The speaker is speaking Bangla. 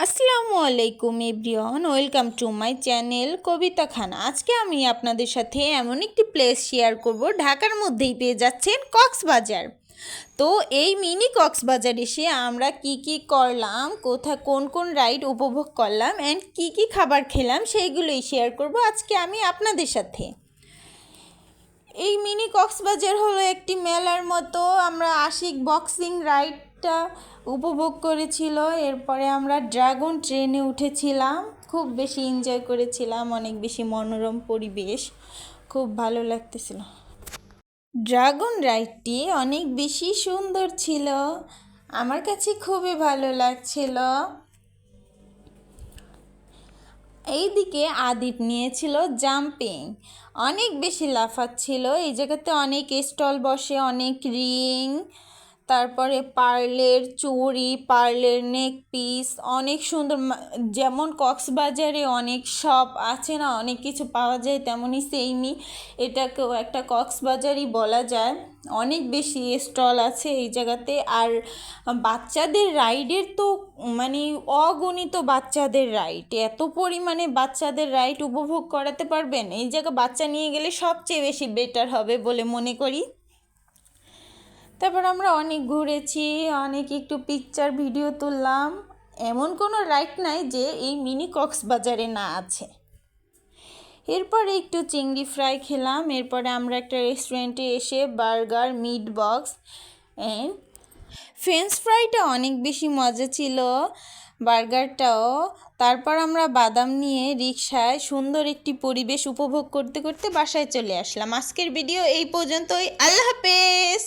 আসসালামু আলাইকুম everyone, welcome to my channel Kabita Khan. আজকে আমি আপনাদের সাথে এমন একটি প্লেস শেয়ার করব, ঢাকার মধ্যেই পেয়ে যাচ্ছেন কক্সবাজার। তো এই মিনি কক্সবাজার এসে আমরা কি কি করলাম, কোন কোন রাইড উপভোগ করলাম অ্যান্ড কি কি খাবার খেলাম সেইগুলোই শেয়ার করব আজকে আমি আপনাদের সাথে। এই মিনি কক্সবাজার হলো একটি মেলার মতো। আমরা আশিক বক্সিং রাইডটা উপভোগ করেছিল, এরপরে আমরা ড্রাগন ট্রেনে উঠেছিলাম, খুব বেশি এনজয় করেছিলাম, অনেক বেশি মনোরম পরিবেশ, খুব ভালো লাগতেছিল। ড্রাগন রাইডটি অনেক বেশি সুন্দর ছিল, আমার কাছে খুবই ভালো লাগছিল। এইদিকে আদিপ নিয়েছিল জাম্পিং, অনেক বেশি লাফাচ্ছিল। এই জায়গাতে অনেক স্টল বসে, অনেক রিং, তারপরে পার্লের চুড়ি, পার্লের নেক পিস, অনেক সুন্দর। যেমন কক্সবাজারে অনেক শপ আছে না, অনেক কিছু পাওয়া যায়, তেমনই সেইমই এটাকেও একটা কক্সবাজারই বলা যায়। অনেক বেশি স্টল আছে এই জায়গাতে। আর বাচ্চাদের রাইডের তো মানে অগণিত বাচ্চাদের রাইড, এত পরিমাণে বাচ্চাদের রাইড উপভোগ করাতে পারবেন। এই জায়গা বাচ্চা নিয়ে গেলে সবচেয়ে বেশি বেটার হবে বলে মনে করি। তারপর আমরা অনেক ঘুরেছি, অনেক একটু পিকচার ভিডিও তুললাম। এমন কোনো রাইড নাই যে এই মিনি কক্সবাজারে না আছে। এরপরে একটু চিংড়ি ফ্রাই খেলাম। এরপরে আমরা একটা রেস্টুরেন্টে এসে burger, meat box and french ফ্রাইটা অনেক বেশি মজা ছিল, বার্গারটাও। তারপর আমরা বাদাম নিয়ে রিকশায় সুন্দর একটি পরিবেশ উপভোগ করতে করতে বাসায় চলে আসলাম। আজকের ভিডিও এই পর্যন্তই। আল্লাহ হাফেজ।